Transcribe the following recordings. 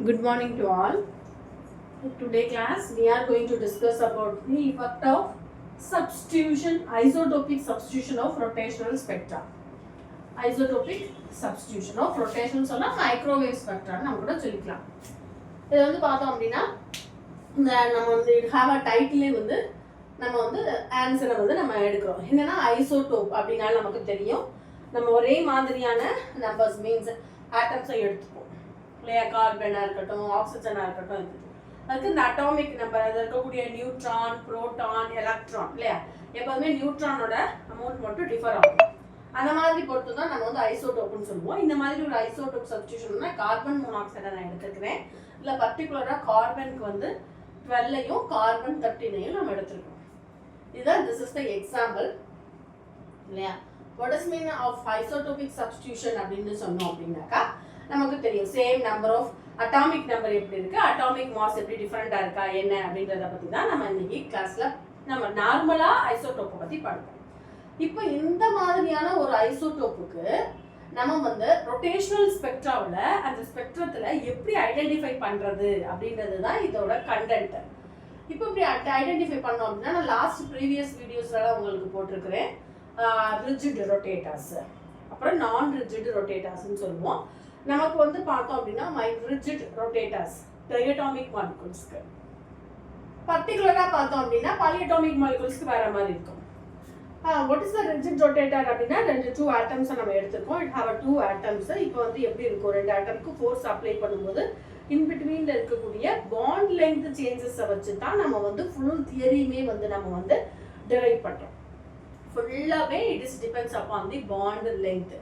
Good morning to all. Today class we are going to discuss about the effect of substitution, isotopic substitution of rotational spectra. Isotopic substitution of rotational சொன்னா microwave spectra நம்ம கூட சொல்லிக்கலாம். இது வந்து பார்த்தோம் அப்படின்னா நம்ம வந்து have a title வந்து நம்ம வந்து ஆன்சரை வந்து நம்ம எடுக்கிறோம். என்னன்னா ஐசோடோப் அப்படின்னா நமக்கு தெரியும். நம்ம ஒரே மாதிரியான நம்பர்ஸ் மீன்ஸ் ஆட்டம்ஸை எடுத்துப்போம். இல்லையா, கார்பனாக இருக்கட்டும், ஆக்சிஜனாக இருக்கட்டும், அதுக்கு இந்த அட்டாமிக் நம்பர் அதில் இருக்கக்கூடிய நியூட்ரான், புரோட்டான், எலக்ட்ரான் இல்லையா, எப்போதுமே நியூட்ரானோட அமௌண்ட் மட்டும் டிஃபர் ஆகும். அந்த மாதிரி பொறுத்து தான் நம்ம வந்து ஐசோடோப்னு சொல்லுவோம். இந்த மாதிரி ஒரு ஐசோடோப் சப்ஸ்டியூஷன்னா கார்பன் மோனாக்சைடை நான் எடுத்துக்கிறேன். இல்லை பர்டிகுலராக கார்பனுக்கு வந்து 12ஐயும் கார்பன் 13ஐயும் நம்ம எடுத்துருக்கோம். இதுதான் திஸ் இஸ் த எக்ஸாம்பிள் இல்லையா. What is mean of isotopic substitution அப்படின்னு சொன்னோம் அப்படின்னாக்கா நமக்கு தெரியும் same number of atomic number எப்படி இருக்கு, அட்டாமிக் மாஸ் எப்படி டிஃபரெண்டா இருக்கா என்ன அப்படின்றத பத்தி தான் நம்ம இன்னைக்கு கிளாஸ்ல நம்ம நார்மலா ஐசோடோப்பை பத்தி படிப்போம். இப்போ இந்த மாதிரியான ஒரு ஐசோடோப்புக்கு நம்ம வந்து ரொட்டேஷனல் ஸ்பெக்ட்ராவில் அந்த ஸ்பெக்ட்ரத்துல எப்படி ஐடென்டிஃபை பண்றது அப்படின்றது தான் இதோட கண்டென்ட். இப்போ இப்படி ஐடென்டிஃபை பண்ணோம் அப்படின்னா நான் லாஸ்ட் ப்ரீவியஸ் வீடியோஸ்லாம் உங்களுக்கு போட்டிருக்கிறேன். ரிஜிட் ரொட்டேட்டர்ஸ், அப்புறம் நான் ரிஜிட் ரொட்டேட்டர்ஸ்ன்னு சொல்லுவோம். நமக்கு வந்து பார்த்தோம் அப்படின்னா ரிஜிட் ரொட்டேட்டர்ஸ் டைஅட்டாமிக் மாலிகுல்ஸ்க்கு, பர்டிகுலராக பார்த்தோம் அப்படின்னா பாலிஅட்டாமிக் மாலிகுல்ஸ்க்கு வேற மாதிரி இருக்கும். What is the rigid rotator அப்படின்னா டூ ஆட்டம்ஸை நம்ம எடுத்துருக்கோம். It have two atoms. இப்போ வந்து எப்படி இருக்கும், ரெண்டு ஆட்டம்க்கு ஃபோர்ஸ் அப்ளை பண்ணும்போது இன்பிட்வீனில் இருக்கக்கூடிய பாண்ட் லென்த் சேஞ்சஸை வச்சு தான் நம்ம வந்து ஃபுல் தியரியுமே வந்து நம்ம வந்து டிரைவ் பண்ணுறோம். ஃபுல்லாகவே it is depends upon the bond length.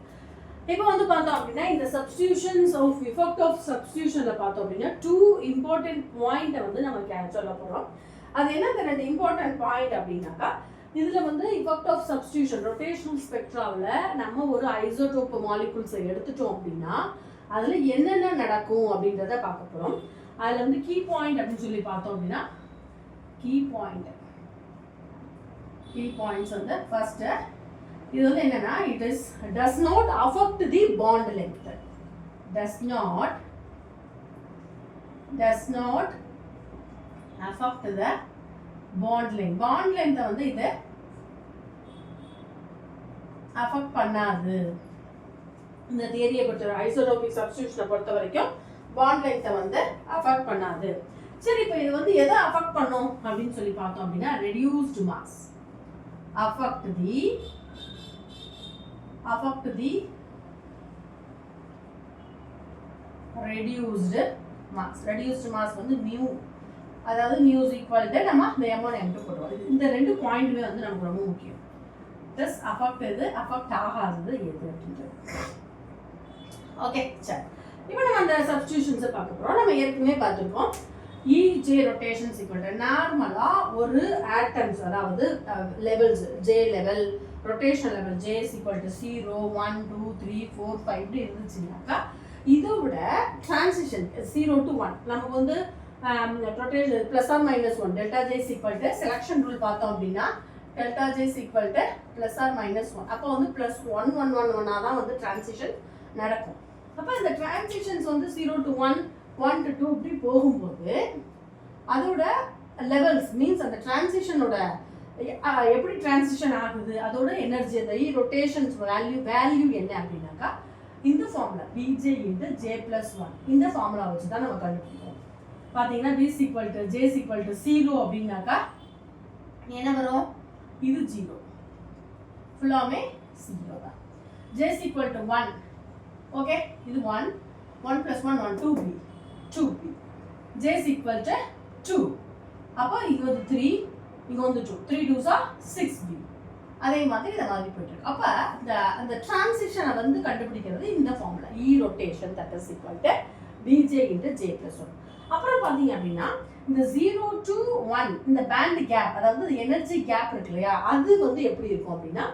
இப்போ வந்து பார்த்தோம் அப்படின்னா இந்த சப்ஸ்டியூஷன்ஸ் ஆஃப் எஃபெக்ட் ஆஃப் சப்ஸ்டியூஷனில் பார்த்தோம் அப்படின்னா டூ இம்பார்ட்டன்ட் பாயிண்ட்டை வந்து நம்ம சொல்ல போகிறோம். அது என்ன ரெண்டு இம்பார்ட்டன்ட் பாயிண்ட் அப்படின்னாக்கா, இதில் வந்து எஃபெக்ட் ஆஃப் சப்ஸ்டியூஷன் ரொட்டேஷனல் ஸ்பெக்ட்ராவில் நம்ம ஒரு ஐசோடோப் மாலிகுல்ஸை எடுத்துட்டோம் அப்படின்னா அதில் என்னென்ன நடக்கும் அப்படின்றத பார்க்க போகிறோம். அதில் வந்து கீ பாயிண்ட் அப்படின்னு சொல்லி பார்த்தோம் அப்படின்னா கீ பாயிண்ட்ஸ் வந்து ஃபர்ஸ்ட் இது வந்து என்னன்னா it is does not affect the bond length, does not affect the bond length வந்து இது affect பண்ணாது. இந்த தியரியை பொறுத்த ஐசோடோபிக் சப்ஸ்டியூஷனை பொறுத்த வரைக்கும் bond length வந்து affect பண்ணாது. சரி, இப்போ இது வந்து எதை affect பண்ணும் அப்படின்னு சொல்லி பார்த்தோம் அப்படின்னா reduced mass affect the reduced mass வந்து mu, அதாவது mu is equal to நம்ம the m1 m2 போடுவோம். இந்த ரெண்டு பாயிண்ட்மே வந்து நமக்கு ரொம்ப முக்கியம். this affect ஆகாதது எது அப்படின்றது. ஓகே, சரி. இப்போ நம்ம அந்த சப்ஸ்டிடியூஷன்ஸை பார்க்க போறோம். நம்ம ஏற்கனவே பார்த்துருக்கோம் EJ rotation is equal to நார்மலா ஒரு ஆட்டம்ஸ், அதாவது levels J level, rotation level J is equal to 0, 1, 2, 3, 4, 5 இப்படி இருந்துச்சுனாக்கா இதோட transition 0 to 1 நமக்கு வந்து rotation plus or minus 1 delta J is equal to selection rule பார்த்தோம் அப்படின்னா delta J is equal to plus or minus 1. அப்போ வந்து plus 1, 1, 1, 1 தான் வந்து transition நடக்கும். அப்போ இந்த transitions வந்து 0 to 1, 1 to 2 இப்படி போகும்போது அதோட லெவல்ஸ் மீன்ஸ் அந்த டிரான்சிஷனோட எப்படி டிரான்சிஷன் ஆகுது, அதோட எனர்ஜி, அந்த ரொட்டேஷன்ஸ் வேல்யூ என்ன அப்படின்னாக்கா இந்த formula Bj into J plus 1 இந்த ஃபார்முலா வச்சு தான் நம்ம கண்டுபிடிப்போம். பார்த்தீங்கன்னா B is equal to J is equal to 0 அப்படின்னாக்கா என்ன வரும், இது 0, ஃபுல்லாமே 0 தான். J is equal to 1, okay, இது 1, 1 plus 1, 1, 2B. J is equal to 2, அப்போ இது வந்து 3, இங்க வந்து 2, 3 2s are 6B. அதே மாதிரி இந்த மாதிரி போயிட்டு இருக்கு. அப்ப அந்த டிரான்சிஷனை வந்து கண்டுபிடிக்கிறது இந்த formula E rotation that is equal to Bj into J plus 1. அப்புறம் பாத்தீங்க அப்படின்னா இந்த 0 to 1 இந்த பேண்ட் கேப், அதாவது எனர்ஜி கேப் இருக்கு இல்லையா, அது வந்து எப்படி இருக்கும் அப்படின்னா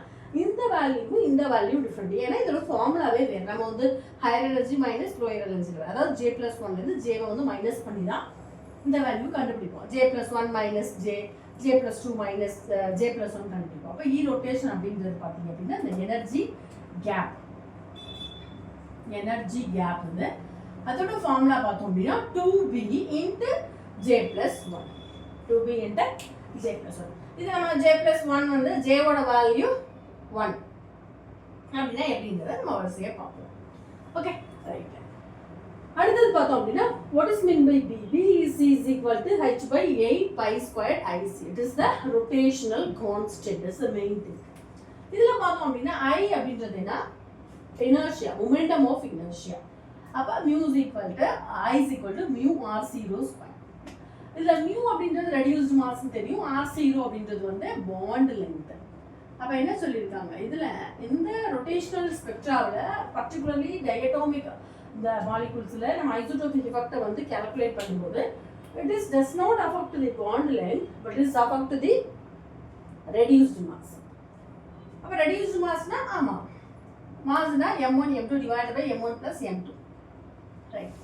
இந்த வேல்யூக்கும் இந்த வேல்யூ டிஃப்ரெண்ட். ஏன்னா இதோட ஃபார்முலாவே வேறு. நம்ம வந்து higher energy minus lower energy, அதாவது J plus 1 இருந்து Jவை வந்து மைனஸ் பண்ணி தான் இந்த வேல்யூ கண்டுபிடிப்போம். J plus 1 minus J plus 2 minus J plus 1 கண்டுபிடிப்போம். அப்போ E rotation அப்படின்றது பார்த்தீங்க அப்படின்னா இந்த எனர்ஜி கேப் வந்து அதோட ஃபார்முலா பார்த்தோம் அப்படின்னா 2b into j plus 1. 2b into j plus 1. இது நம்ம j plus 1 வந்து j ஓட வேல்யூ 1 அப்படின்னா எப்படிங்கிறத நம்ம வரிசையாக பார்ப்போம். Okay right. அடுத்தது பார்த்தோம் அப்படின்னா what is meant by b? b is equal to h by 8 pi squared ic. It is the rotational constant. That's the main thing. இதில் பார்த்தோம் அப்படின்னா I அப்படின்றது என்ன? Inertia, momentum of inertia. அப்போ mu is equal to I is equal to mu r0 square. இதில் mu அப்படின்றது reduced mass தெரியும், r0 அப்படின்றது வந்து bond length. அப்போ என்ன சொல்லியிருக்காங்க இதில் இந்த rotational spectraவில் particularly diatomic இந்த மாலிகூல்ஸில் நம்ம ஐசோடோபிக் எஃபெக்டை வந்து கால்குலேட் பண்ணும்போது does not affect the bond length but is affect the reduced mass. அப்போ reduced massனா ஆமாம் மாஸ்னா m1 m2 divided by m1 plus m2. Right.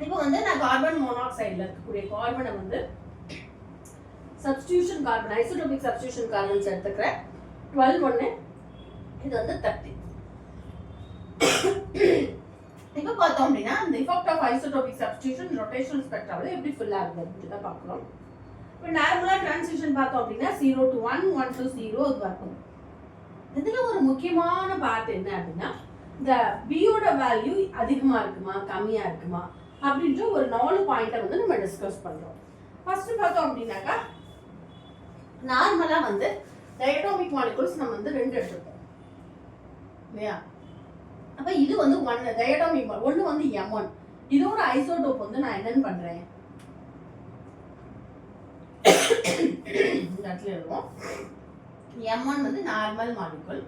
இப்போ வந்து நான் கார்பன் மோனாக்சைடில் இருக்கக்கூடிய கார்பனை வந்து substitution carbon isotopic substitution carbons எடுத்துக்கிறேன். 12 ஒன்று இது வந்து 30. இப்போ பார்த்தோம் அப்படின்னா இந்த effect of isotopic substitution rotational ஸ்பெக்ட்ராவில் எப்படி ஃபில் ஆகுது அப்படின்னு தான் பார்க்குறோம். இப்போ நார்மலாக டிரான்சிஷன் பார்த்தோம் அப்படின்னா 0 to 1 1 to 0 இது வரணும். இதில் ஒரு முக்கியமான பார்ட் என்ன அப்படின்னா இந்த பியோட வேல்யூ அதிகமாக இருக்குமா கம்மியாக இருக்குமா அப்படின்ற ஒரு 4 பாயிண்டை வந்து நம்ம டிஸ்கஸ் பண்ணுறோம். ஃபர்ஸ்ட் பார்த்தோம் அப்படின்னாக்கா நார்மலாக வந்து டயட்டோமிக் மாலிகூல்ஸ் நம்ம வந்து 2 எடுத்துப்போம் இல்லையா? அப்போ இது வந்து 1 டயட்டோமிக் ஒன்று வந்து m1. இதோட ஐசோடோப் வந்து நான் என்னன்னு பண்ணுறேன் இந்த இடத்துல எழுதுவோம். m1 வந்து நார்மல் மாலிகூல்,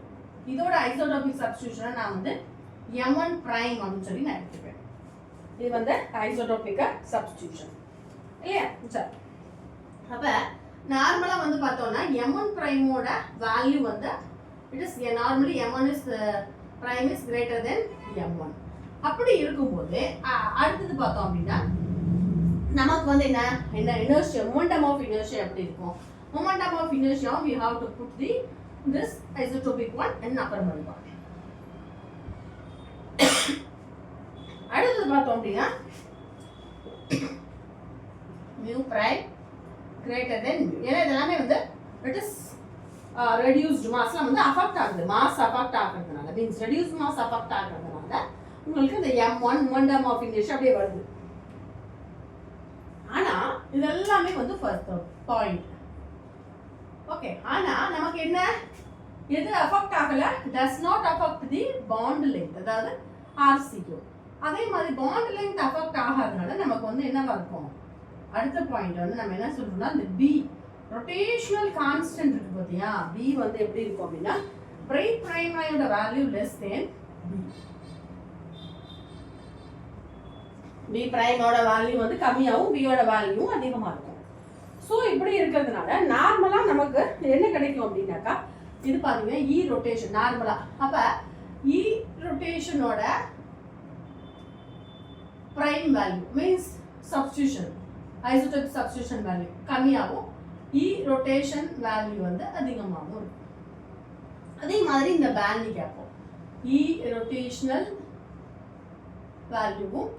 இதோட ஐசோடோபிக் சப்ஸ்டியூஷனை நான் வந்து m1 பிரைம் அப்படின்னு சொல்லி நான் எடுத்துப்பேன். இது வந்து ஐசோடோபிக் சப்ஸ்டியூஷன் இல்லையா? சரி. அப்போ நார்மலாக வந்து பார்த்தோம்னா m1 பிரைமோட வேல்யூ வந்து it is normally m1 is prime is greater than m1. அப்படி இருக்கும்போது அடுத்தது பார்த்தோம் அப்படின்னா நமக்கு வந்து என்ன இனர்ஷியா மொமெண்டம் ஆஃப் இனர்ஷியா எப்படி இருக்கும்? Momentum of inertia, we have to put this isotopic one in upper one. அடுத்தது பார்த்தோம் அப்படின்னா mu prime greater than mu. ஏன்னா இதெல்லாமே வந்து it is reduced massலாம் வந்து affect ஆகுது, mass affect ஆகுறதுனால means reduced mass affect ஆகுறதுனால உங்களுக்கு இந்த m1 momentum of inertia அப்படியே வருது. ஆனா இதெல்லாமே வந்து first point. ஓகே. ஆனா நமக்கு என்ன எது அஃபெக்ட் ஆகல? Does not affect the bond length, அதாவது RCO. அதே மாதிரி பாண்ட் லெங்த் அஃபெக்ட் ஆகாதனால நமக்கு வந்து என்னவா இருக்கும்? அடுத்த பாயிண்ட் வந்து நம்ம என்ன சொல்றோம்னா இந்த B ரொட்டேஷனல் கான்ஸ்டன்ட் இருக்கு பாத்தியா? B வந்து எப்படி இருக்கும் அப்படின்னா பிரைட் பிரைமோட வேல்யூ லெஸ் தென் B பிரைமோட வேல்யூ வந்து கம்மியாகவும் B ஓட வேல்யூ அதிகமாக இருக்கும். ஸோ இப்படி இருக்கிறதுனால நார்மலாக நமக்கு என்ன கிடைக்கும் அப்படின்னாக்கா இது பார்த்தீங்கன்னா இ ரொட்டேஷன் நார்மலாக. அப்போ இ ரொட்டேஷனோட prime value means substitution isotopic substitution value கம்மியாகவும் இ ரொட்டேஷன் வேல்யூ வந்து அதிகமாகவும் இருக்கும். அதே மாதிரி இந்த பேண்டி கேப்போம் இ ரொட்டேஷனல் வேல்யூவும்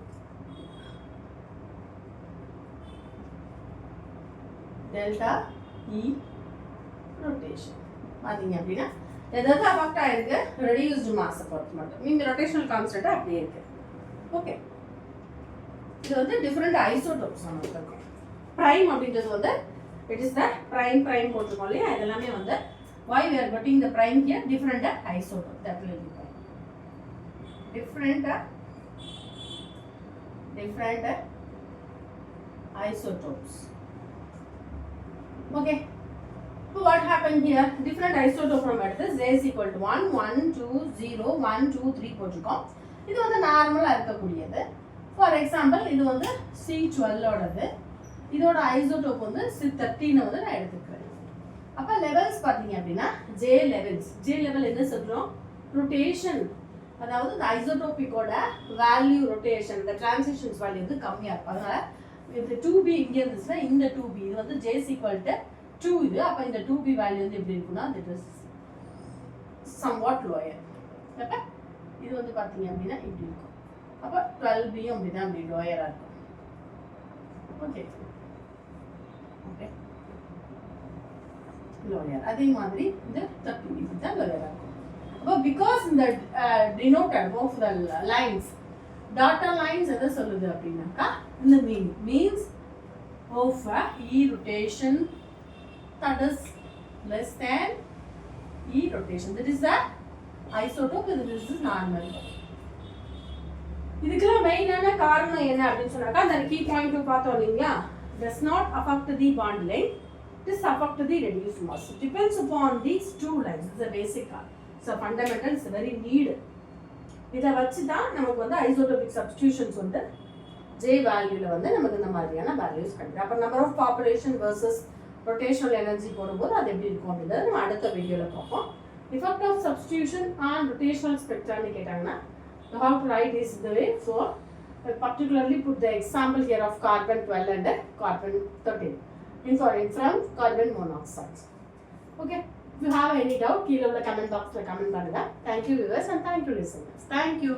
டெல்டா இ ரொட்டேஷன் பார்த்தீங்க அப்படின்னா எதாவது அஃபெக்ட் ஆயிருக்கு ரெடியூஸ்டு மாஸை பொறுத்து மட்டும், மீன் ரொட்டேஷனல் கான்ஸ்டன்ட் அப்படியே இருக்கு. ஓகே. இது வந்து டிஃப்ரெண்ட் ஐசோடோப்ஸ் நமக்கு இருக்கும். ப்ரைம் அப்படின்றது வந்து இட் இஸ் த ப்ரைம் போட்டிருக்கோம் இல்லையா? இதெல்லாமே வந்து why we are getting the prime here? Different isotope, that will be fine. Different isotopes. Okay. So what happened here? Different isotope from at this J is equal to 1, 1, 2, 0, 1, 2, 3 போட்டிருக்கோம். இது வந்து நார்மலாக இருக்கக்கூடியது. For example இது வந்து C12ஓடது, இதோட isotope வந்து C13 வந்து நான் எடுத்துக்கிறேன். அப்போ லெவல்ஸ் பார்த்தீங்க அப்படின்னா ஜே லெவல் என்ன சொல்கிறோம்? ரொட்டேஷன், அதாவது இந்த ஐசோடோபிக்கோட வேல்யூ ரொட்டேஷன், இந்த டிரான்சிஷன்ஸ் வேல்யூ வந்து கம்மியாக இருக்கும். அதனால இந்த 2b இங்கே இருந்துச்சுன்னா இந்த 2b இது வந்து J is equal to 2 இது. அப்போ இந்த 2b வேல்யூ வந்து எப்படி இருக்குன்னா திட் இஸ் somewhat lower. அப்போ இது வந்து பார்த்தீங்க அப்படின்னா இப்படி இருக்கும். அப்போ 12B அப்படி தான் அப்படி லோயராக இருக்கும். Okay okay lower. அதே மாதிரி இந்த 13 இப்படி தான் லோயராக இருக்கும். அப்போ பிகாஸ் இந்த denoted of the lines dotted lines எதை சொல்லுது அப்படின்னாக்கா இந்த means of a E rotation that is less than E rotation, that is the isotope, this is normal. இதுக்கெல்லாம் மெயினான காரணம் என்ன அப்படின்னு சொன்னாக்கா அந்த கீ பாயிண்ட் பார்த்தோம் இல்லைங்களா, does not affect the bond length, it is affect the reduced mass. It depends upon these two lines. It's a basic, so fundamental, it's very need. இதை வச்சு தான் நமக்கு வந்து ஐசோடோபிக் சப்ஸ்டிடியூஷன்ஸ் வந்து J வேல்யூவில் வந்து நமக்கு இந்த மாதிரியான வேல்யூஸ் கிடைக்கும். அப்போ number of population versus rotational energy போடும்போது அது எப்படி இருக்கும் அப்படின்றத நம்ம அடுத்த வீடியோவில் பார்ப்போம். Effect of substitution and rotational ஸ்பெக்ட்ரான்னு கேட்டாங்கன்னா how to write is the way. So particularly put the example here of carbon 12 and carbon 13 from carbon monoxide. Okay, if you have any doubt கீழே உள்ள கமெண்ட் பாக்ஸில் comment பண்ணுங்க. Thank you viewers and thank you listeners. Thank you.